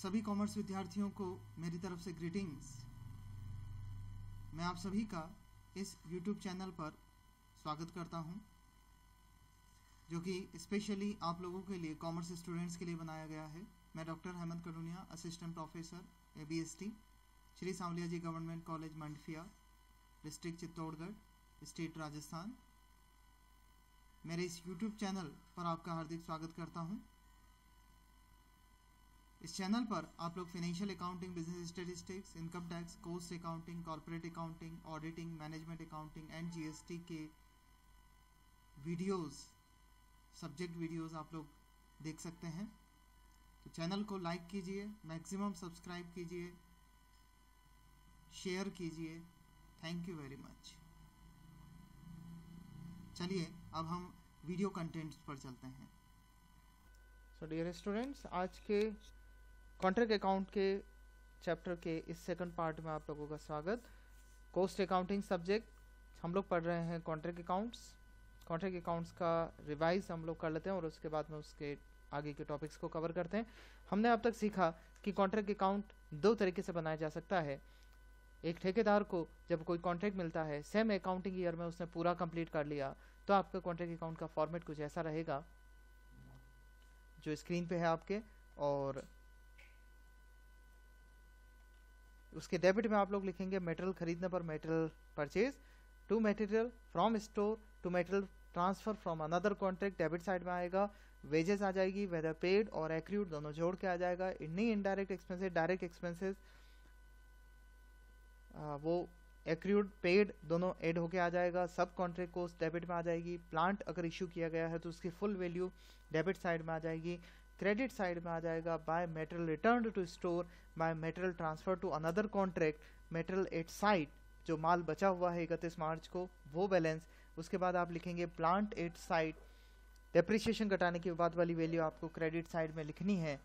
सभी कॉमर्स विद्यार्थियों को मेरी तरफ से ग्रीटिंग्स। मैं आप सभी का इस YouTube चैनल पर स्वागत करता हूं, जो कि स्पेशली आप लोगों के लिए, कॉमर्स स्टूडेंट्स के लिए बनाया गया है। मैं doctor Hemant Kaduniya, assistant professor ABST, Shri Sanwaliya ji government college Mandphiya, district Chittorgarh, state Rajasthan. मेरे इस YouTube चैनल पर आपका हार्दिक स्वागत करता हूं। इस चैनल पर आप लोग financial accounting, business statistics, income tax, cost accounting, corporate accounting, auditing, management accounting and GST के वीडियोस, सब्जेक्ट वीडियोस आप लोग देख सकते हैं। तो चैनल को लाइक कीजिए, मैक्सिमम सब्सक्राइब कीजिए, शेयर कीजिए। Thank you very much. चलिए अब हम वीडियो कंटेंट्स पर चलते हैं। सो डियर स्टूडेंट्स, आज के कॉन्ट्रैक्ट अकाउंट के चैप्टर के इस सेकंड पार्ट में आप लोगों का स्वागत। कॉस्ट अकाउंटिंग सब्जेक्ट हम लोग पढ़ रहे हैं कॉन्ट्रैक्ट अकाउंट्स। कॉन्ट्रैक्ट अकाउंट्स का रिवाइज हम लोग कर लेते हैं और उसके बाद में उसके आगे के टॉपिक्स को कवर करते हैं। हमने अब तक सीखा कि कॉन्ट्रैक्ट अकाउंट दो तरीके से बनाया जा सकता है। एक ठेकेदार को जब कोई कॉन्ट्रैक्ट मिलता है, सेम अकाउंटिंग ईयर में उसने पूरा कंप्लीट कर लिया, तो आपका कॉन्ट्रैक्ट अकाउंट का फॉर्मेट कुछ ऐसा रहेगा जो स्क्रीन पे है आपके। और उसके डेबिट में आप लोग लिखेंगे मटेरियल खरीदने पर material purchase, to material from store to material transfer from another contract debit side में आएगा। वेजेस आ जाएगी, वेदर पेड और एक्रूड दोनों जोड़ के आ जाएगा। इन्हीं इनडायरेक्ट एक्सपेंसेस, डायरेक्ट एक्सपेंसेस वो एक्रूड पेड दोनों ऐड होके आ जाएगा। सब कॉन्ट्रैक्ट कॉस्ट डेबिट में आ जाएगी। प्लांट अगर इशू किया गया है तो उसकी फुल वैल्यू डेबिट साइड में आ जाएगी। क्रेडिट साइड में आ जाएगा by material return to store, by material transfer to another contract, material at site, जो माल बचा हुआ है 31 मार्च को वो बैलेंस। उसके बाद आप लिखेंगे प्लांट एट साइट, डेप्रिसिएशन घटाने के बाद वाली वैल्यू आपको क्रेडिट साइड में लिखनी है।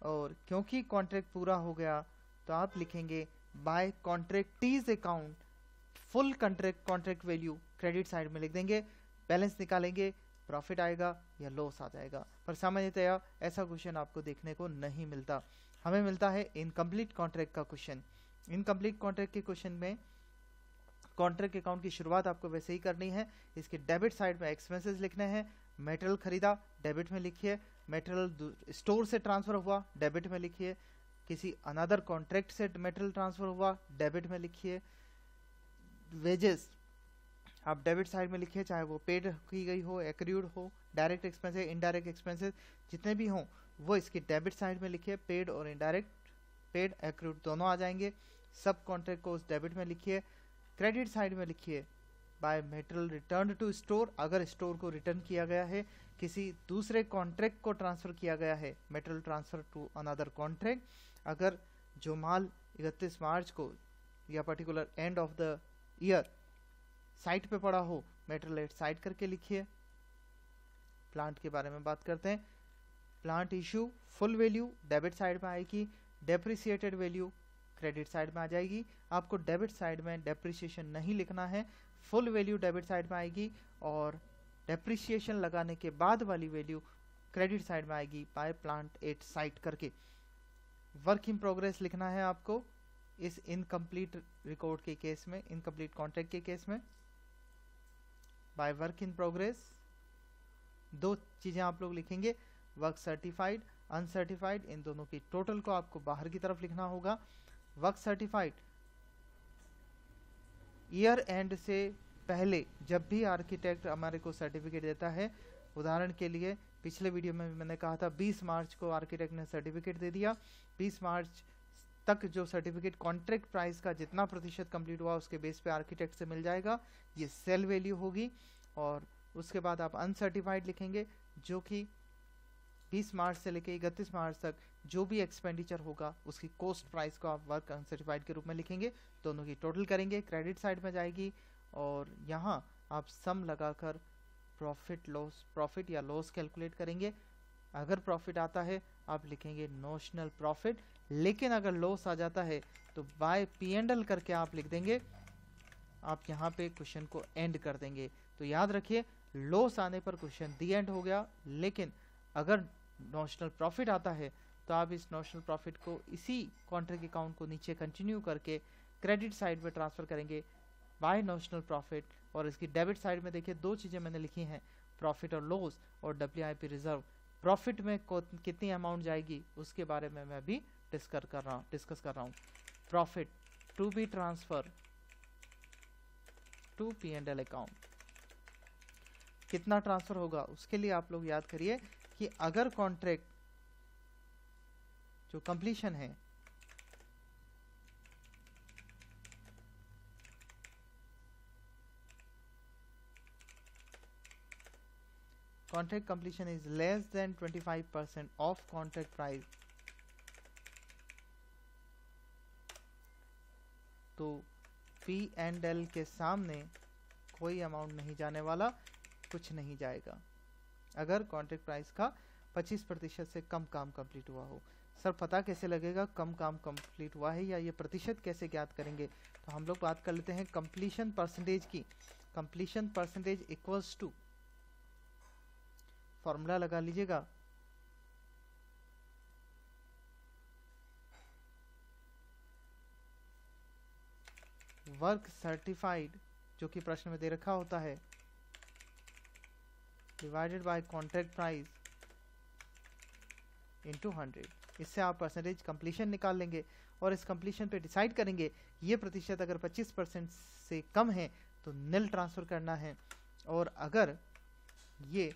और क्योंकि कॉन्ट्रैक्ट पूरा हो गया तो आप लिखेंगे by contractees account, full contract value credit side में लिख देंगे। बैलेंस निकालेंगे, प्रॉफिट आएगा या लॉस आ जाएगा। पर सामान्यतया ऐसा क्वेश्चन आपको देखने को नहीं मिलता। हमें मिलता है इनकम्प्लीट कॉन्ट्रैक्ट का क्वेश्चन। इनकम्प्लीट कॉन्ट्रैक्ट के क्वेश्चन में कॉन्ट्रैक्ट अकाउंट की शुरुआत आपको वैसे ही करनी है। इसके डेबिट साइड में एक्सपेंसेस लिखने हैं। मटेरियल खरीदा डेबिट में लिखिए, मटेरियल स्टोर से ट्रांसफर हुआ डेबिट में लिखिए, किसी अनदर कॉन्ट्रैक्ट से मटेरियल ट्रांसफर हुआ डेबिट में लिखिए। वेजेस आप डेबिट साइड में लिखिए, चाहे वो पेड की गई हो, एक्रूड हो, डायरेक्ट एक्सपेंसेस, इनडायरेक्ट एक्सपेंसेस जितने भी हों वो इसकी डेबिट साइड में लिखिए। पेड और इनडायरेक्ट, पेड एक्रूड दोनों आ जाएंगे। सब कॉन्ट्रैक्ट को उस डेबिट में लिखिए। क्रेडिट साइड में लिखिए by material return to store, अगर स्टोर को रिटर्न किया गया है, किसी दूसरे कॉन्ट्रैक्ट को ट्रांसफर किया गया है, material transfer to another contract. अगर जो माल 31 मार्च को या particular end of the year site पे पड़ा हो, मटेरियल एट साइट करके लिखिए। प्लांट के बारे में बात करते हैं। Plant issue full value debit side में आएगी, डेप्रिसिएटेड वैल्यू क्रेडिट साइड में आ जाएगी। आपको डेबिट साइड में डेप्रिसिएशन नहीं लिखना है, फुल वैल्यू डेबिट साइड में आएगी और डेप्रिसिएशन लगाने के बाद वाली वैल्यू क्रेडिट साइड में आएगी बाय प्लांट एट साइट करके। वर्क इन प्रोग्रेस लिखना है आपको इस इनकम्प्लीट रिकॉर्ड के केस में, इनकम्प्लीट कॉन्ट्रैक्ट के केस में। बाय वर्क इन प्रोग्रेस दो चीजें आप लोग लिखेंगे, वर्क सर्टिफाइड, अनसर्टिफाइड, इन दोनों की टोटल को आपको बाहर की तरफ लिखना होगा। वर्क सर्टिफाइड ईयर एंड से पहले जब भी आर्किटेक्ट हमारे को सर्टिफिकेट देता है, उदाहरण के लिए पिछले वीडियो में मैंने कहा था 20 मार्च को आर्किटेक्ट ने सर्टिफिकेट दे दिया, 20 मार्च तक जो सर्टिफिकेट कॉन्ट्रैक्ट प्राइस का जितना प्रतिशत कंप्लीट हुआ उसके बेस पे आर्किटेक्ट से मिल जाएगा, ये सेल वैल्यू होगी। और उसके बाद आप अनसर्टिफाइड लिखेंगे, जो कि 20 मार्च से लेकर 31 मार्च तक जो भी एक्सपेंडिचर होगा उसकी कॉस्ट प्राइस को आप वर्क अनसर्टिफाइड के रूप में लिखेंगे। दोनों की टोटल करेंगे, क्रेडिट साइड में जाएगी और यहाँ आप सम लगाकर प्रॉफिट या लॉस कैलकुलेट करेंगे। अगर प्रॉफिट आता है आप लिखेंगे नोशनल प्रॉफिट, लेकिन अगर लॉस आ जाता है तो बाय P&L करके आप लिख देंगे। आप यहाँ पे क्वेश्चन को एंड कर देंगे। तो याद रखिए, लॉस आने पर क्वेश्चन दी एंड हो गया, लेकिन अगर नोशनल प्रॉफिट आता है तो आप इस नॉशनल प्रॉफिट को इसी कॉन्ट्रैक्ट अकाउंट को नीचे कंटिन्यू करके क्रेडिट साइड में ट्रांसफर करेंगे बाय नॉशनल प्रॉफिट। और इसकी डेबिट साइड में देखिए दो चीजें मैंने लिखी हैं, प्रॉफिट और लॉस और WIP रिजर्व। प्रॉफिट में कितनी अमाउंट जाएगी उसके बारे में मैं भी डिस्कस कर रहा हूँ। Profit to be transfer to P&L account, कितना ट्रांसफर होगा उसके लिए आप लोग याद करिए कि अगर कॉन्ट्रैक्ट जो कंप्लीशन है contract completion is less than 25% of contract price, तो P&L के सामने कोई अमाउंट नहीं जाने वाला, कुछ नहीं जाएगा अगर कॉन्ट्रैक्ट प्राइस का 25% से कम काम कंप्लीट हुआ हो। सर पता कैसे लगेगा कम काम कंप्लीट हुआ है या ये प्रतिशत कैसे ज्ञात करेंगे? तो हम लोग बात कर लेते हैं कंप्लीशन परसेंटेज की। Completion percentage equals to, formula लगा लीजिएगा, वर्क सर्टिफाइड जो कि प्रश्न में दे रखा होता है divided by contract price into 100। इससे आप परसेंटेज कंप्लीशन निकाल लेंगे और इस कंप्लीशन पे डिसाइड करेंगे ये प्रतिशत अगर 25% से कम है तो निल ट्रांसफर करना है, और अगर ये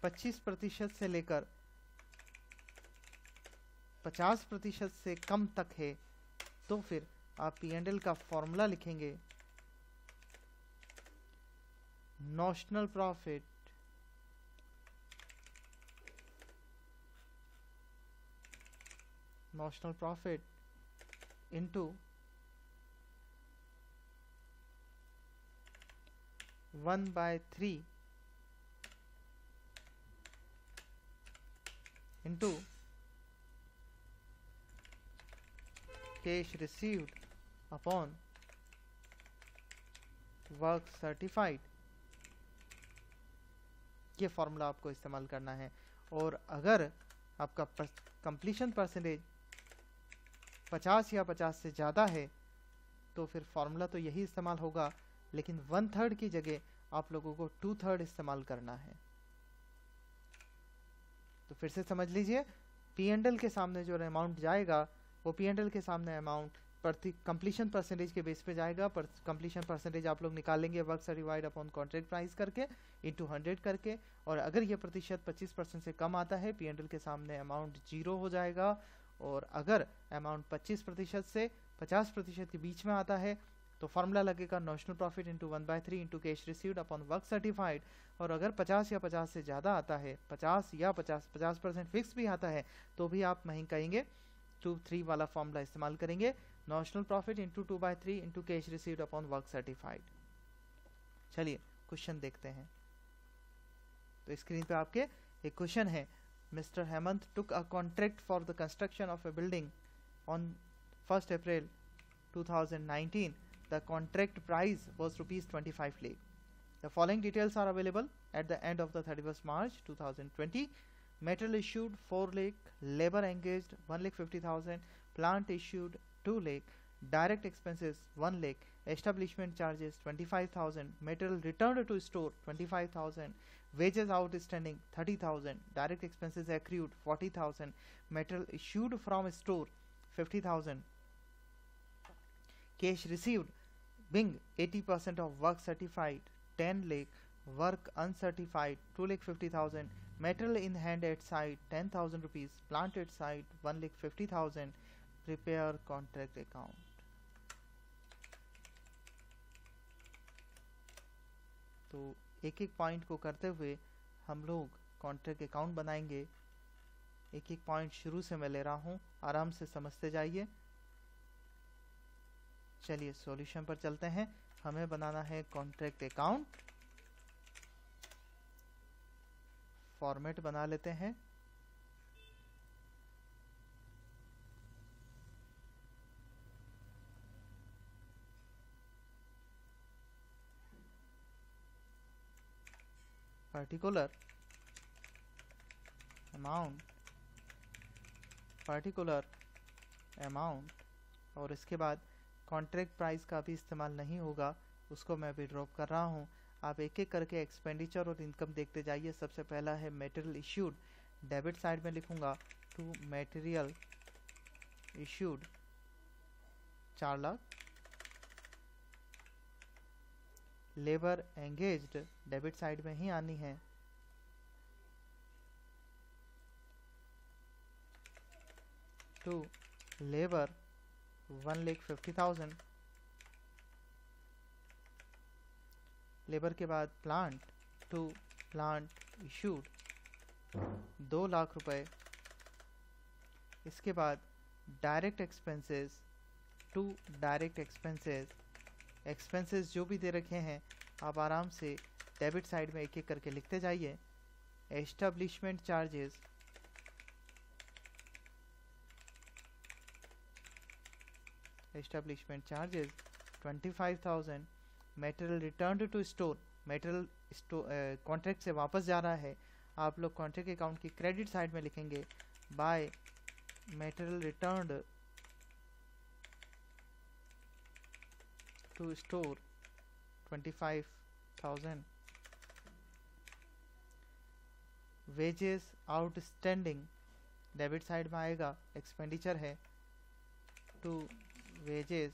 25% से लेकर 50% से कम तक है तो फिर आप P&L का फॉर्मूला लिखेंगे, notional profit into 1/3 into cash received upon work certified। ये फॉर्मूला आपको इस्तेमाल करना है। और अगर आपका कंप्लीशन परसेंटेज 50 या 50 से ज़्यादा है तो फिर फॉर्मूला तो यही इस्तेमाल होगा, लेकिन 1/3 की जगह आप लोगों को 2/3 इस्तेमाल करना है। तो फिर से समझ लीजिए, P&L के सामने जो अमाउंट जाएगा वो P&L के सामने अमाउंट प्रति कंप्लीशन परसेंटेज के बेस पे जाएगा। पर कंप्लीशन परसेंटेज आप लोग निकालेंगे work certified upon contract price करके इनटू 100 करके, और अगर ये प्रतिशत 25% से कम आता है P&L के सामने अमाउंट 0 हो जाएगा। और अगर अमाउंट 25% से 50% के बीच में आता है तो फॉर्मूला लगेगा notional profit into 1/3 into cash received upon work certified. और अगर 50 या 50 से ज़्यादा आता है, 50 या 50% फिक्स भी आता है तो भी आप वहीं कहेंगे 2/3 वाला फॉर्मूला इस्तेमाल करेंगे, notional profit into 2/3 into cash received upon work certified. चलिए क्वेश्चन देखते हैं। तो स्क्रीन पे आपके एक क्वेश्चन है, Mr. Hemant took a contract for the construction of a building on 1st April 2019. The contract price was ₹25 lakh. The following details are available at the end of the 31st March 2020. Material issued 4 lakh, labor engaged 1,50,000, plant issued 2 lakh, direct expenses 1 lakh, establishment charges 25,000, material returned to store 25,000, wages outstanding 30,000, direct expenses accrued 40,000, material issued from store 50,000, cash received being 80% of work certified 10 lakh, work uncertified 2,50,000, material in hand at site 10,000 rupees, plant at site 1,50,000, prepare contract account। तो एक एक point को करते हुए हम लोग contract account बनाएंगे। एक एक पॉइंट शुरू से मैं ले रहा हूँ, आराम से समझते जाइए। चलिए सॉल्यूशन पर चलते हैं। हमें बनाना है कॉन्ट्रैक्ट अकाउंट, फॉर्मेट बना लेते हैं। particular amount पर्टिकुलर अमाउंट, और इसके बाद कॉन्ट्रैक्ट प्राइस का भी इस्तेमाल नहीं होगा, उसको मैं अभी ड्रॉप कर रहा हूँ। आप एक एक करके एक्सपेंडिचर और इनकम देखते जाइए। सबसे पहला है मटेरियल इश्यूड, डेबिट साइड में लिखूंगा to material issued 4 lakh. Labour engaged debit side में ही आनी है, टू लेबर 1,50,000। लेबर के बाद plant, to plant issued 2 lakh रुपए। इसके बाद direct expenses, to direct expenses. Expenses जो भी दे रखे हैं आप आराम से डेबिट साइड में एक एक करके लिखते जाइए। Establishment charges, establishment charges 25,000। Material return to store, material contract से वापस जा रहा है, आप लोग कॉन्ट्रैक्ट अकाउंट की क्रेडिट साइड में लिखेंगे by material return to store 25,000। Wages outstanding debit side में आएगा, एक्सपेंडिचर है, टू वेजेस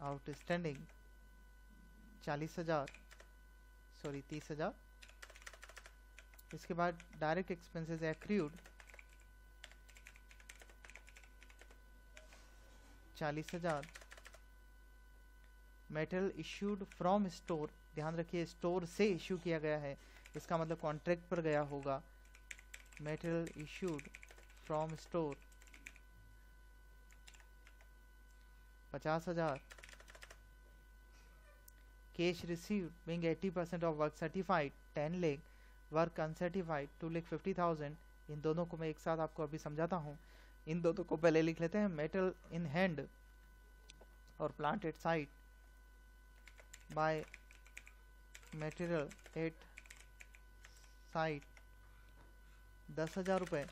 आउटस्टैंडिंग 40,000, सॉरी 30,000। इसके बाद direct expenses accrued 40,000। Material issued from store, ध्यान रखिए स्टोर से इश्यू किया गया है, इसका मतलब कॉन्ट्रैक्ट पर गया होगा। Material issued from store 50,000। Cash received being 80% of work certified 10 lakh, work uncertified 2,50,000। इन दोनों को मैं एक साथ आपको अभी समझाता हूँ। इन दोनों को पहले लिख लेते हैं। मेटल इन हैंड और plant at site by material at site 10,000 रुपये,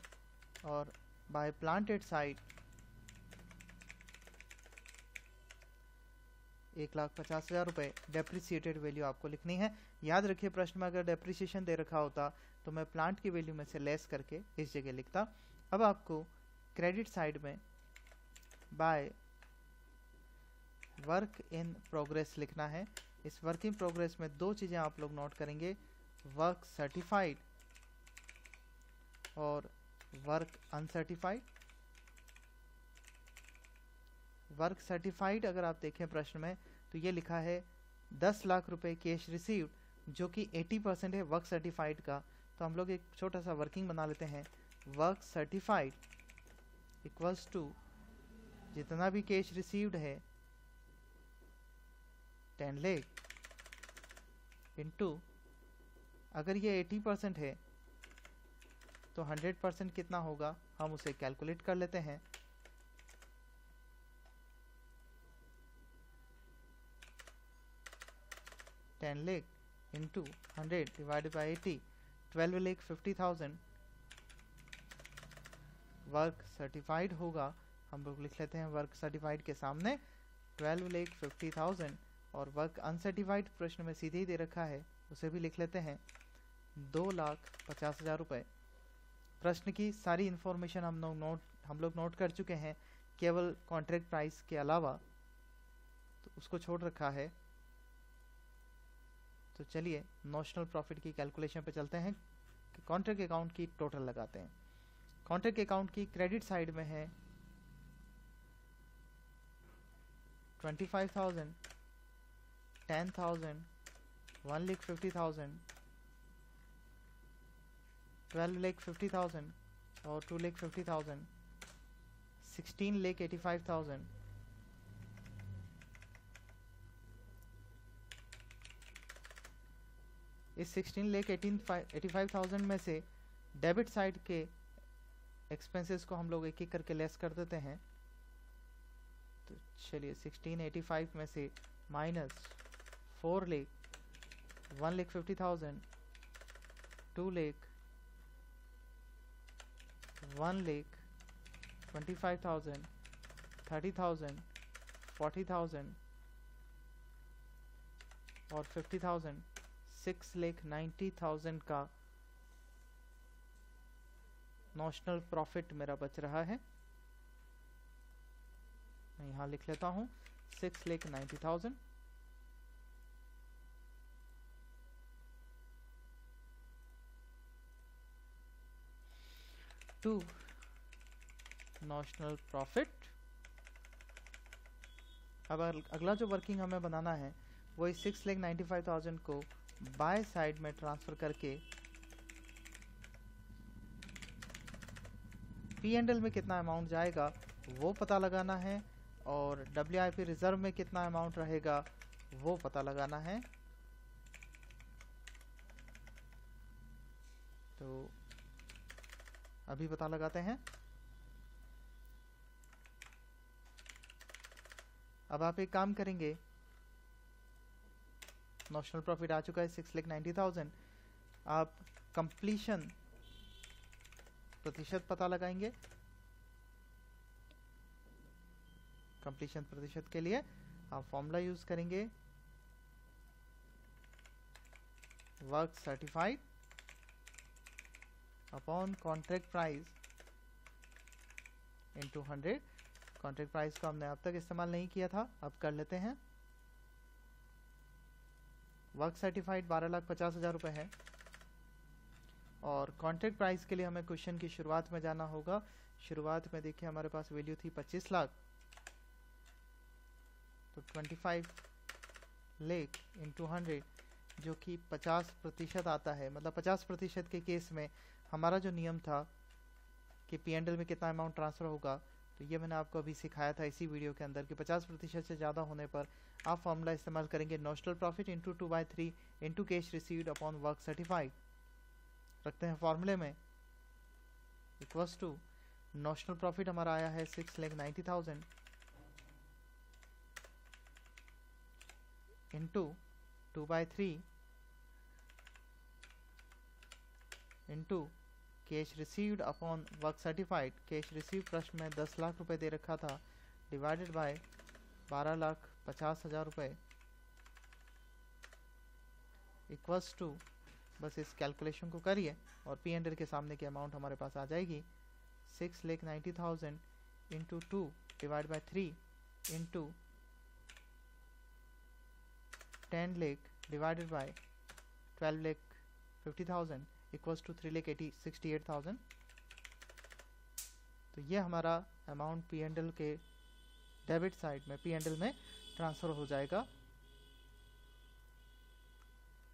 और बाय प्लांट एट साइट 1,50,000 रुपये। डेप्रिसिएटेड वैल्यू आपको लिखनी है। याद रखिए प्रश्न में अगर डेप्रिसिएशन दे रखा होता तो मैं प्लांट की वैल्यू में से लेस करके इस जगह लिखता। अब आपको क्रेडिट साइड में बाय वर्क इन प्रोग्रेस लिखना है। इस वर्क इन प्रोग्रेस में 2 चीज़ें आप लोग नोट करेंगे, वर्क सर्टिफाइड और वर्क अनसर्टिफाइड। वर्क सर्टिफाइड अगर आप देखें प्रश्न में तो ये लिखा है 10 लाख रुपए कैश रिसीव्ड, जो कि 80% है वर्क सर्टिफाइड का। तो हम लोग एक छोटा सा वर्किंग बना लेते हैं। वर्क सर्टिफाइड इक्वल्स टू जितना भी कैश रिसीव्ड है 10 लाख इंटू, अगर ये 80% है तो 100% कितना होगा, हम उसे कैलकुलेट कर लेते हैं। $10 lakh into 100 divided by 80, 12,50,000 work certified होगा। हम लोग लिख लेते हैं वर्क सर्टिफाइड के सामने 12,50,000, और वर्क अनसर्टिफाइड प्रश्न में सीधे ही दे रखा है, उसे भी लिख लेते हैं 2,50,000 रुपये। प्रश्न की सारी इन्फॉर्मेशन हम लोग नोट कर चुके हैं, केवल कॉन्ट्रैक्ट प्राइस के अलावा, तो उसको छोड़ रखा है। तो चलिए नोशनल प्रॉफिट की कैलकुलेशन पे चलते हैं। कॉन्ट्रैक्ट अकाउंट की टोटल लगाते हैं। कॉन्ट्रैक्ट अकाउंट की क्रेडिट साइड में है 25,000, 10,000, 1,50,000, 12,50,000 और 2,50,000, 16,85,000। इस 16,85,000 में से डेबिट साइड के एक्सपेंसेस को हम लोग एक एक करके लेस कर देते हैं। तो चलिए 1685 में से माइनस 4 लाख, 1,50,000, 2 लाख, 1 25,000, 30,000, 40,000 और 50,000, 6,90,000 का नॉशनल प्रॉफिट मेरा बच रहा है। मैं यहाँ लिख लेता हूँ 6,90,000 टू नॉशनल प्रॉफिट। अब अगला जो वर्किंग हमें बनाना है वो इस 6,95,000 को बाय साइड में ट्रांसफर करके P&L में कितना अमाउंट जाएगा वो पता लगाना है और WIP रिजर्व में कितना अमाउंट रहेगा वो पता लगाना है। तो अभी पता लगाते हैं। अब आप एक काम करेंगे, नॉशनल प्रॉफिट आ चुका है 6,90,000। आप कंप्लीशन प्रतिशत पता लगाएंगे। कंप्लीशन प्रतिशत के लिए आप फॉर्मूला यूज करेंगे work certified upon contract price into 100। Contract price को हमने अब तक इस्तेमाल नहीं किया था, अब कर लेते हैं। वर्क सर्टिफाइड 12,50,000 रुपए है और कॉन्ट्रैक्ट प्राइस के लिए हमें क्वेश्चन की शुरुआत में जाना होगा। शुरुआत में देखिए हमारे पास वैल्यू थी 25 लाख, तो 25 लाख इंटू 100 जो कि 50% आता है। मतलब 50% के केस में हमारा जो नियम था कि P&L में कितना अमाउंट ट्रांसफर होगा, तो ये मैंने आपको अभी सिखाया था इसी वीडियो के अंदर कि 50% से ज़्यादा होने पर आप फॉर्मूला इस्तेमाल करेंगे notional profit into 2/3 into cash received upon work certified. रखते हैं फॉर्मूले में इक्वल्स टू नॉशनल प्रॉफिट हमारा आया है 6,90,000 into 2/3 into cash received upon work certified. Cash receive प्रश्न में 10 लाख रुपए दे रखा था, डिवाइडेड बाय 12,50,000 रुपए इक्वल्स टू, बस इस कैलकुलेशन को करिए और P&L के सामने की अमाउंट हमारे पास आ जाएगी 6,90,000 into 2 divide by 3 into 10 lakh divided by 12,50,000 equals to 3,68,000। तो ये हमारा अमाउंट P&L के डेबिट साइड में P&L में ट्रांसफर हो जाएगा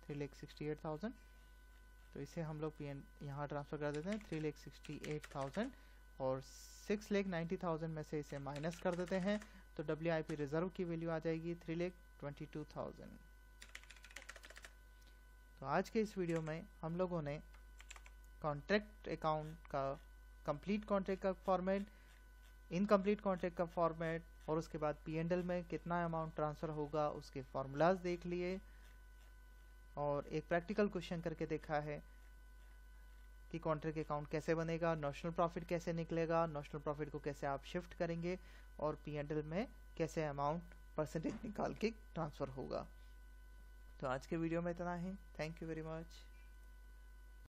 3,68,000। तो इसे हम लोग यहाँ ट्रांसफर कर देते हैं 3,68,000 और 6,90,000 में से इसे माइनस कर देते हैं, तो WIP रिजर्व की वैल्यू आ जाएगी 3,22,000। तो आज के इस वीडियो में हम लोगों ने कॉन्ट्रैक्ट अकाउंट का कंप्लीट कॉन्ट्रैक्ट का फॉर्मेट, इनकम्प्लीट कॉन्ट्रैक्ट का फॉर्मेट और उसके बाद P&L में कितना अमाउंट ट्रांसफर होगा उसके फॉर्मूलाज देख लिए और एक प्रैक्टिकल क्वेश्चन करके देखा है कि कॉन्ट्रैक्ट अकाउंट कैसे बनेगा, नॉशनल प्रॉफिट कैसे निकलेगा, नॉशनल प्रॉफिट को कैसे आप शिफ्ट करेंगे और P&L में कैसे अमाउंट परसेंटेज निकाल के ट्रांसफर होगा। तो आज के वीडियो में इतना ही। Thank you very much.